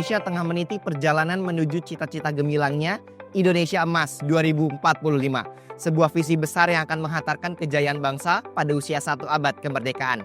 Indonesia tengah meniti perjalanan menuju cita-cita gemilangnya Indonesia Emas 2045. Sebuah visi besar yang akan menghantarkan kejayaan bangsa pada usia 1 abad kemerdekaan.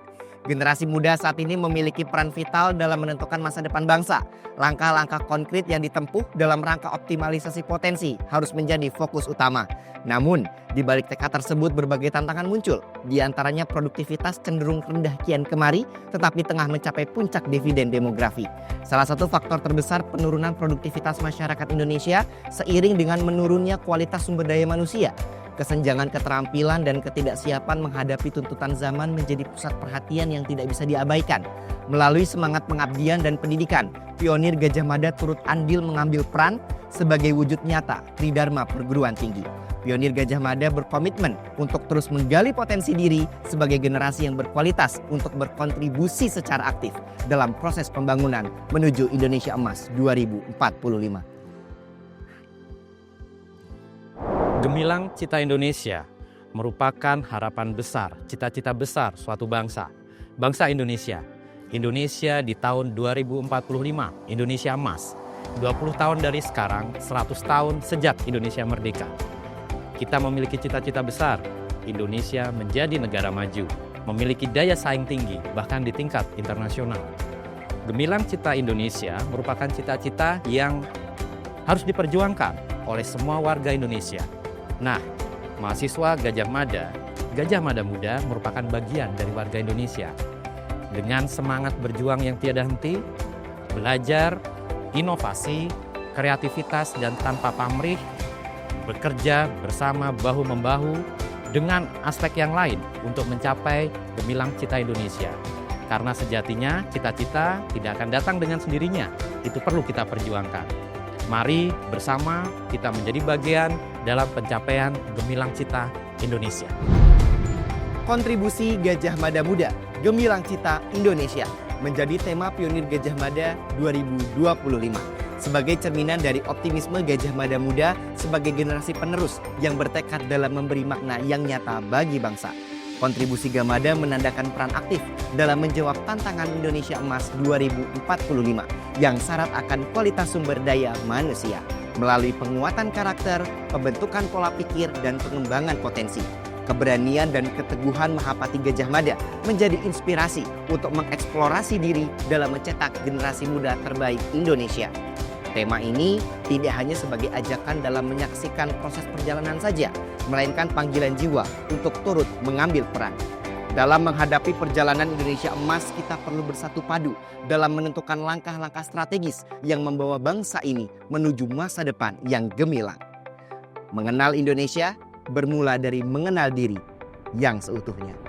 Generasi muda saat ini memiliki peran vital dalam menentukan masa depan bangsa. Langkah-langkah konkret yang ditempuh dalam rangka optimalisasi potensi harus menjadi fokus utama. Namun, di balik tekad tersebut berbagai tantangan muncul. Di antaranya produktivitas cenderung rendah kian kemari, tetapi tengah mencapai puncak dividen demografi. Salah satu faktor terbesar penurunan produktivitas masyarakat Indonesia seiring dengan menurunnya kualitas sumber daya manusia. Kesenjangan keterampilan dan ketidaksiapan menghadapi tuntutan zaman menjadi pusat perhatian yang tidak bisa diabaikan. Melalui semangat pengabdian dan pendidikan, pionir Gajah Mada turut andil mengambil peran sebagai wujud nyata Tridharma perguruan tinggi. Pionir Gajah Mada berkomitmen untuk terus menggali potensi diri sebagai generasi yang berkualitas untuk berkontribusi secara aktif dalam proses pembangunan menuju Indonesia Emas 2045. Gemilang Cita Indonesia merupakan harapan besar, cita-cita besar suatu bangsa. Bangsa Indonesia. Indonesia di tahun 2045, Indonesia Emas. 20 tahun dari sekarang, 100 tahun sejak Indonesia merdeka. Kita memiliki cita-cita besar, Indonesia menjadi negara maju, memiliki daya saing tinggi, bahkan di tingkat internasional. Gemilang Cita Indonesia merupakan cita-cita yang harus diperjuangkan oleh semua warga Indonesia. Nah, mahasiswa Gajah Mada Muda merupakan bagian dari warga Indonesia. Dengan semangat berjuang yang tiada henti, belajar, inovasi, kreativitas, dan tanpa pamrih, bekerja bersama bahu-membahu dengan aspek yang lain untuk mencapai Gemilang Cita Indonesia. Karena sejatinya cita-cita tidak akan datang dengan sendirinya, itu perlu kita perjuangkan. Mari bersama kita menjadi bagian dalam pencapaian Gemilang Cita Indonesia. Kontribusi Gajah Mada Muda, Gemilang Cita Indonesia menjadi tema Pionir Gajah Mada 2025. Sebagai cerminan dari optimisme Gajah Mada Muda sebagai generasi penerus yang bertekad dalam memberi makna yang nyata bagi bangsa. Kontribusi Gamada menandakan peran aktif dalam menjawab tantangan Indonesia Emas 2045 yang syarat akan kualitas sumber daya manusia melalui penguatan karakter, pembentukan pola pikir, dan pengembangan potensi. Keberanian dan keteguhan Mahapati Gajah Mada menjadi inspirasi untuk mengeksplorasi diri dalam mencetak generasi muda terbaik Indonesia. Tema ini tidak hanya sebagai ajakan dalam menyaksikan proses perjalanan saja, melainkan panggilan jiwa untuk turut mengambil peran. Dalam menghadapi perjalanan Indonesia Emas, kita perlu bersatu padu dalam menentukan langkah-langkah strategis yang membawa bangsa ini menuju masa depan yang gemilang. Mengenal Indonesia bermula dari mengenal diri yang seutuhnya.